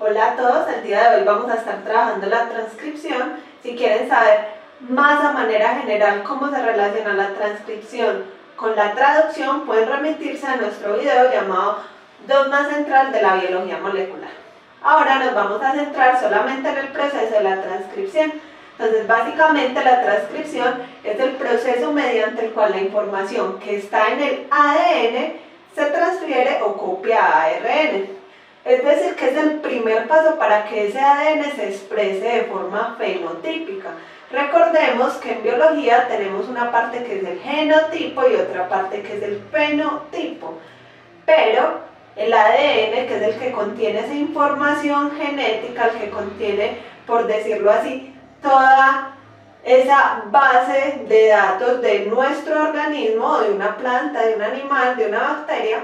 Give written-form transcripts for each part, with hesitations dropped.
Hola a todos, el día de hoy vamos a estar trabajando la transcripción. Si quieren saber más a manera general cómo se relaciona la transcripción con la traducción, pueden remitirse a nuestro video llamado Dogma Central de la Biología Molecular. Ahora nos vamos a centrar solamente en el proceso de la transcripción. Entonces, básicamente la transcripción es el proceso mediante el cual la información que está en el ADN se transfiere o copia a ARN. Es decir, que es el primer paso para que ese ADN se exprese de forma fenotípica. Recordemos que en biología tenemos una parte que es el genotipo y otra parte que es el fenotipo. Pero el ADN, que es el que contiene esa información genética, el que contiene, por decirlo así, toda esa base de datos de nuestro organismo, de una planta, de un animal, de una bacteria,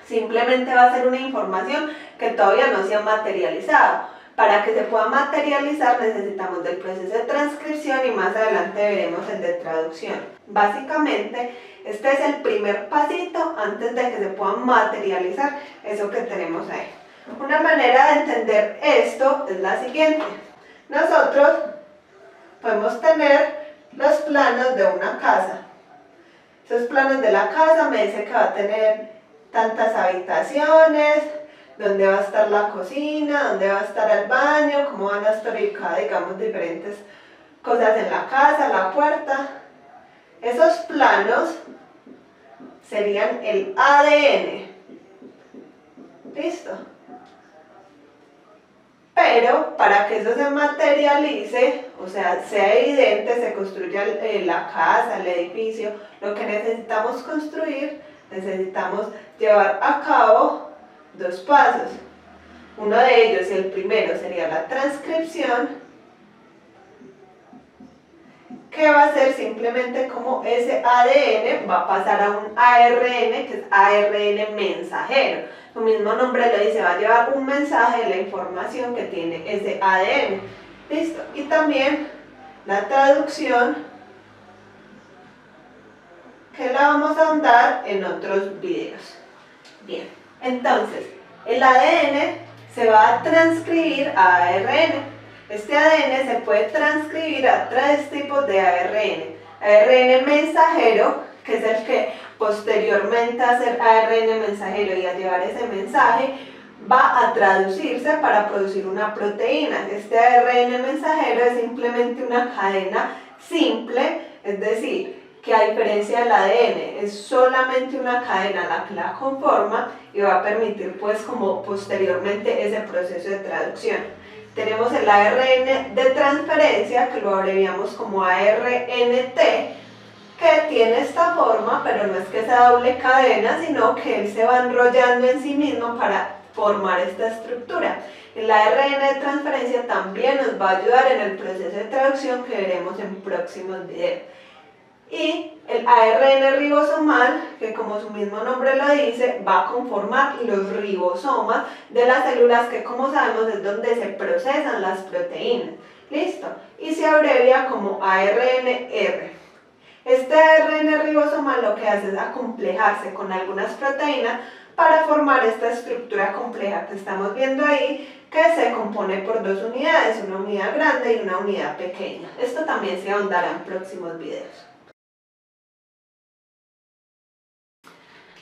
simplemente va a ser una información que todavía no se ha materializado. Para que se pueda materializar necesitamos del proceso de transcripción y más adelante veremos el de traducción. Básicamente, este es el primer pasito antes de que se pueda materializar eso que tenemos ahí. Una manera de entender esto es la siguiente. Nosotros podemos tener los planos de una casa. Esos planos de la casa me dice que va a tener tantas habitaciones, dónde va a estar la cocina, dónde va a estar el baño, cómo van a estar ubicadas, digamos, diferentes cosas en la casa, la puerta. Esos planos serían el ADN. ¿Listo? Pero para que eso se materialice, o sea, sea evidente, se construya la casa, el edificio, lo que necesitamos construir, necesitamos llevar a cabo dos pasos. Uno de ellos, el primero, sería la transcripción, que va a ser simplemente como ese ADN va a pasar a un ARN, que es ARN mensajero. Su mismo nombre lo dice, va a llevar un mensaje de la información que tiene ese ADN. ¿Listo? Y también la traducción, que la vamos a ahondar en otros videos. Bien, entonces, el ADN se va a transcribir a ARN. Este ADN se puede transcribir a tres tipos de ARN. ARN mensajero, que es el que posteriormente a ser ARN mensajero y a llevar ese mensaje, va a traducirse para producir una proteína. Este ARN mensajero es simplemente una cadena simple, es decir, que a diferencia del ADN es solamente una cadena la que la conforma y va a permitir pues como posteriormente ese proceso de traducción. Tenemos el ARN de transferencia, que lo abreviamos como ARNT, que tiene esta forma, pero no es que sea doble cadena, sino que él se va enrollando en sí mismo para formar esta estructura. El ARN de transferencia también nos va a ayudar en el proceso de traducción que veremos en próximos videos. Y el ARN ribosomal, que como su mismo nombre lo dice, va a conformar los ribosomas de las células, que como sabemos es donde se procesan las proteínas. ¿Listo? Y se abrevia como ARNR. Este ARN ribosomal lo que hace es acomplejarse con algunas proteínas para formar esta estructura compleja que estamos viendo ahí, que se compone por dos unidades, una unidad grande y una unidad pequeña. Esto también se ahondará en próximos videos.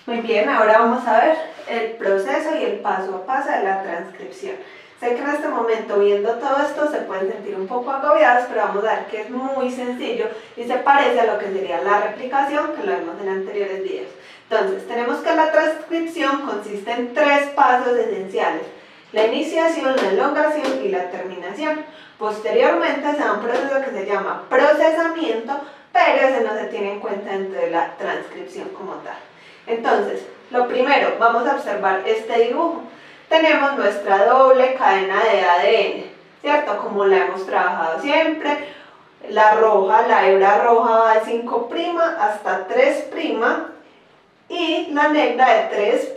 Muy bien, ahora vamos a ver el proceso y el paso a paso de la transcripción. Sé que en este momento, viendo todo esto, se pueden sentir un poco agobiados, pero vamos a ver que es muy sencillo y se parece a lo que sería la replicación, que lo vimos en anteriores videos. Entonces, tenemos que la transcripción consiste en tres pasos esenciales: la iniciación, la elongación y la terminación. Posteriormente se da un proceso que se llama procesamiento, pero ese no se tiene en cuenta dentro de la transcripción como tal. Entonces, lo primero, vamos a observar este dibujo. Tenemos nuestra doble cadena de ADN, ¿cierto? Como la hemos trabajado siempre. La roja, la hebra roja va de 5' hasta 3' y la negra de 3'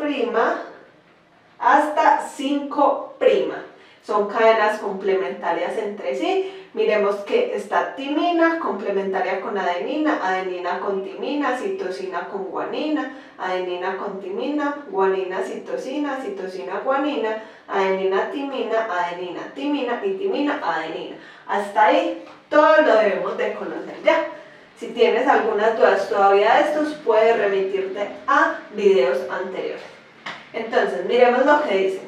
hasta 5'. Son cadenas complementarias entre sí, Miremos que está timina complementaria con adenina, adenina con timina, citosina con guanina, adenina con timina, guanina, citosina, citosina, guanina, adenina, timina y timina, adenina. Hasta ahí todo lo debemos de conocer ya. Si tienes algunas dudas todavía de estos, puedes remitirte a videos anteriores. Entonces, miremos lo que dice.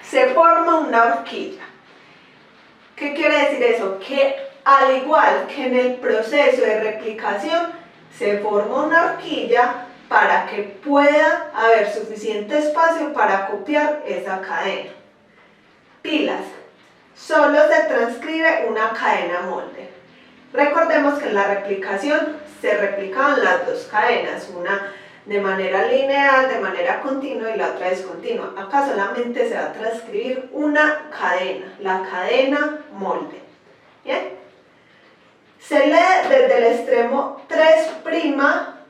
Se forma una horquilla. ¿Qué quiere decir eso? Que al igual que en el proceso de replicación, se forma una horquilla para que pueda haber suficiente espacio para copiar esa cadena. Pilas. Solo se transcribe una cadena molde. Recordemos que en la replicación se replicaban las dos cadenas, una de manera lineal, de manera continua y la otra discontinua. Acá solamente se va a transcribir una cadena, la cadena molde. ¿Bien? Se lee desde el extremo 3'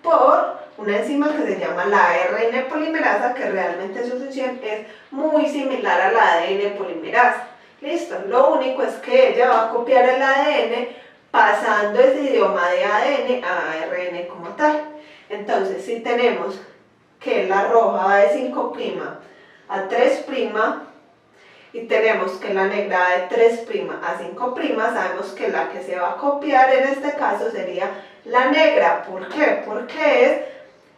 por una enzima que se llama la ARN polimerasa, que realmente su función es muy similar a la ADN polimerasa. Listo, lo único es que ella va a copiar el ADN pasando ese idioma de ADN a ARN como tal. Entonces, si tenemos que la roja va de 5' a 3' y tenemos que la negra va de 3' a 5', sabemos que la que se va a copiar en este caso sería la negra. ¿Por qué? Porque es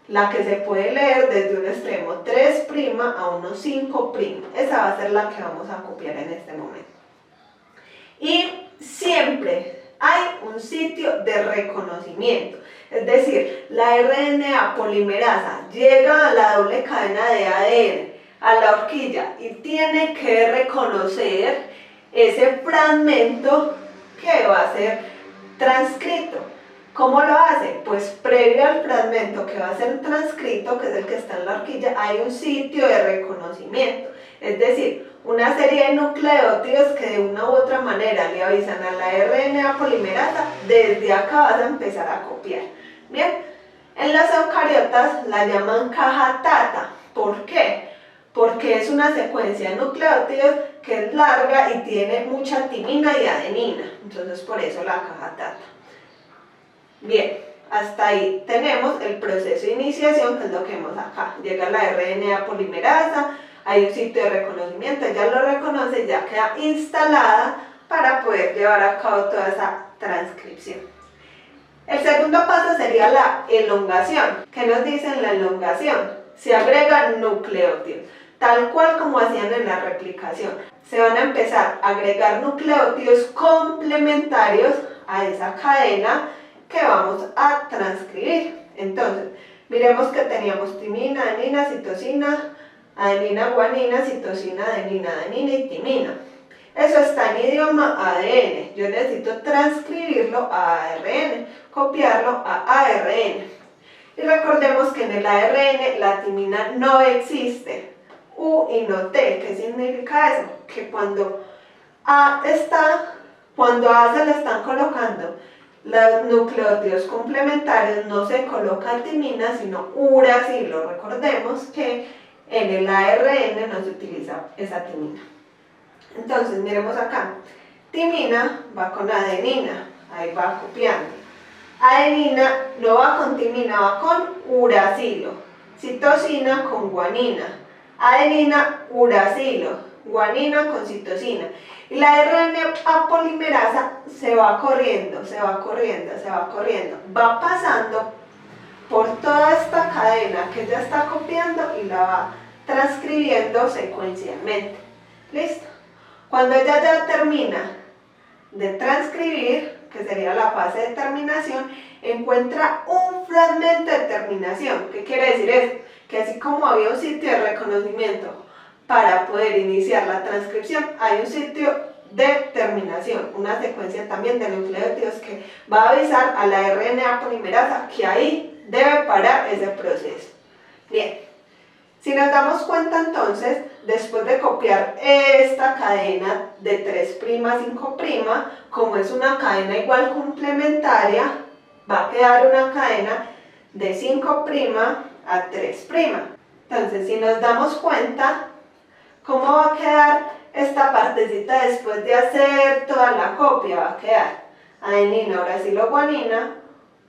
la que se puede leer desde un extremo 3' a unos 5'. Esa va a ser la que vamos a copiar en este momento. Y siempre hay un sitio de reconocimiento. Es decir, la RNA polimerasa llega a la doble cadena de ADN, a la horquilla, y tiene que reconocer ese fragmento que va a ser transcrito. ¿Cómo lo hace? Pues previo al fragmento que va a ser transcrito, que es el que está en la horquilla, hay un sitio de reconocimiento. Es decir, una serie de nucleótidos que de una u otra manera le avisan a la RNA polimerasa, desde acá vas a empezar a copiar. Bien, en las eucariotas la llaman caja Tata. ¿Por qué? Porque es una secuencia de nucleótidos que es larga y tiene mucha timina y adenina. Entonces por eso la caja Tata. Bien, hasta ahí tenemos el proceso de iniciación, que es lo que vemos acá. Llega la RNA polimerasa, hay un sitio de reconocimiento, ella lo reconoce, ya queda instalada para poder llevar a cabo toda esa transcripción. El segundo paso sería la elongación. ¿Qué nos dice en la elongación? Se agregan nucleótidos, tal cual como hacían en la replicación. Se van a empezar a agregar nucleótidos complementarios a esa cadena que vamos a transcribir. Entonces, miremos que teníamos timina, adenina, citosina, adenina, guanina, citosina, adenina, adenina y timina. Eso está en idioma ADN. Yo necesito transcribirlo a ARN, copiarlo a ARN. Y recordemos que en el ARN la timina no existe. U y no T. ¿Qué significa eso? Que cuando A se le están colocando los nucleótidos complementarios, no se coloca timina, sino uracilo. Recordemos que en el ARN no se utiliza esa timina. Entonces, miremos acá. Timina va con adenina, ahí va copiando. Adenina no va con timina, va con uracilo. Citosina con guanina. Adenina, uracilo. Guanina con citosina. Y la RNA polimerasa se va corriendo, va pasando por toda esta cadena que ella está copiando y la va transcribiendo secuencialmente. ¿Listo? Cuando ella ya termina de transcribir, que sería la fase de terminación, encuentra un fragmento de terminación. ¿Qué quiere decir esto? Que así como había un sitio de reconocimiento para poder iniciar la transcripción, hay un sitio de terminación, una secuencia también de nucleótidos que va a avisar a la RNA polimerasa que ahí debe parar ese proceso. Bien, si nos damos cuenta entonces, después de copiar esta cadena de 3' a 5', como es una cadena igual complementaria, va a quedar una cadena de 5' a 3'. Entonces, si nos damos cuenta, ¿Cómo va a quedar esta partecita después de hacer toda la copia? Va a quedar adenina, uracilo, guanina,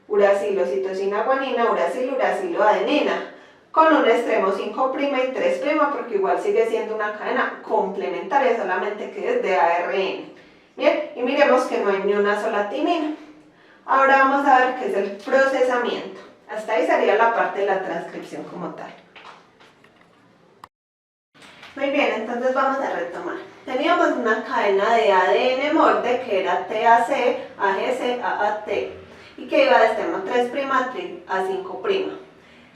uracilo, citosina, guanina, uracilo, uracilo, adenina, con un extremo 5' y 3', porque igual sigue siendo una cadena complementaria, solamente que es de ARN. Bien, y miremos que no hay ni una sola timina. Ahora vamos a ver qué es el procesamiento. Hasta ahí sería la parte de la transcripción como tal. Muy bien, entonces vamos a retomar. Teníamos una cadena de ADN molde que era TAC, AGC, AAT y que iba de extremo 3' a 5'.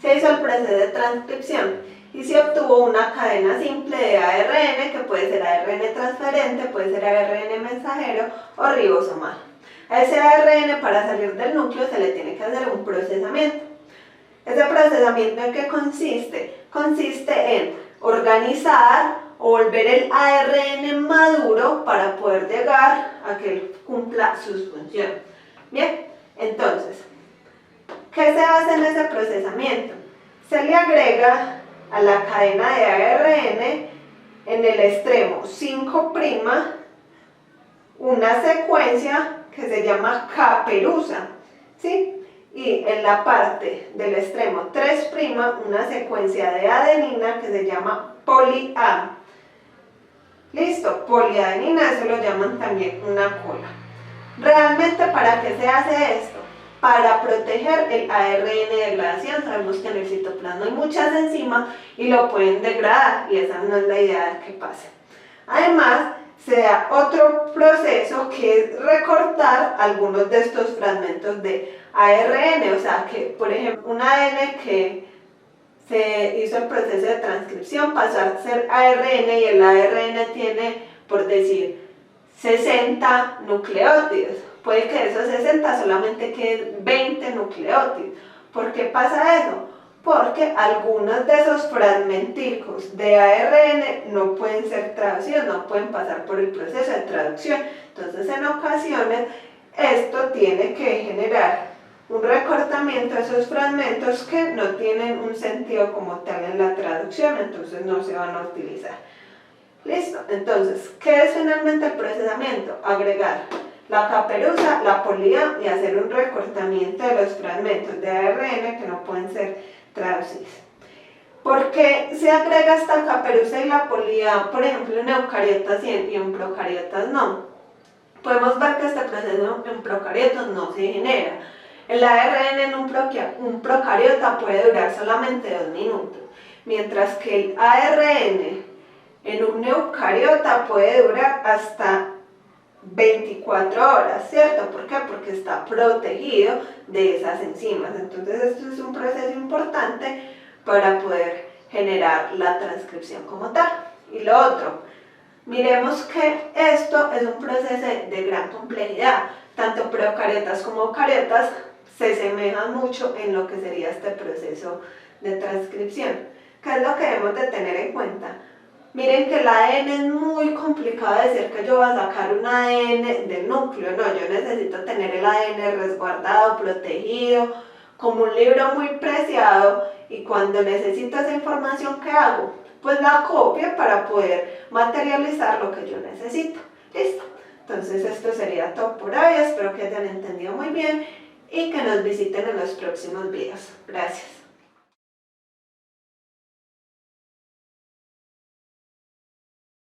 Se hizo el proceso de transcripción y se obtuvo una cadena simple de ARN, que puede ser ARN transferente, puede ser ARN mensajero o ribosomal. A ese ARN, para salir del núcleo, se le tiene que hacer un procesamiento. ¿Ese procesamiento en qué consiste? Consiste en organizar o volver el ARN maduro para poder llegar a que cumpla sus funciones. Bien, entonces, ¿qué se hace en ese procesamiento? Se le agrega a la cadena de ARN en el extremo 5' una secuencia que se llama caperuza, ¿sí? Y en la parte del extremo 3' una secuencia de adenina que se llama poli-A. Listo, poliadenina, eso lo llaman también una cola. ¿Realmente para qué se hace esto? Para proteger el ARN de degradación. Sabemos que en el citoplasma hay muchas enzimas y lo pueden degradar, y esa no es la idea de que pase. Además, se da otro proceso que es recortar algunos de estos fragmentos de ARN, o sea que, por ejemplo, un ADN que se hizo el proceso de transcripción pasó a ser ARN y el ARN tiene, por decir, 60 nucleótidos. Puede que de esos 60 solamente queden 20 nucleótidos. ¿Por qué pasa eso? Porque algunos de esos fragmenticos de ARN no pueden ser traducidos, no pueden pasar por el proceso de traducción. Entonces, en ocasiones, esto tiene que generar un recortamiento de esos fragmentos que no tienen un sentido como tal en la traducción, entonces no se van a utilizar. Listo, entonces, ¿qué es finalmente el procesamiento? Agregar la caperuza, la poli-A y hacer un recortamiento de los fragmentos de ARN que no pueden ser traducidos. ¿Por qué se agrega esta caperuza y la poli-A, por ejemplo, en eucariotas y en procariotas no? Podemos ver que este proceso en procariotas no se genera. El ARN en un procariota puede durar solamente 2 minutos, mientras que el ARN en un eucariota puede durar hasta 24 horas, ¿cierto? ¿Por qué? Porque está protegido de esas enzimas. Entonces, esto es un proceso importante para poder generar la transcripción como tal. Y lo otro, miremos que esto es un proceso de gran complejidad. Tanto procariotas como eucariotas se asemejan mucho en lo que sería este proceso de transcripción. ¿Qué es lo que debemos de tener en cuenta? Miren que el ADN es muy complicado decir que yo voy a sacar un ADN del núcleo. No, yo necesito tener el ADN resguardado, protegido, como un libro muy preciado, y cuando necesito esa información, ¿qué hago? Pues la copio para poder materializar lo que yo necesito. Listo. Entonces esto sería todo por hoy, espero que hayan entendido muy bien y que nos visiten en los próximos videos. Gracias.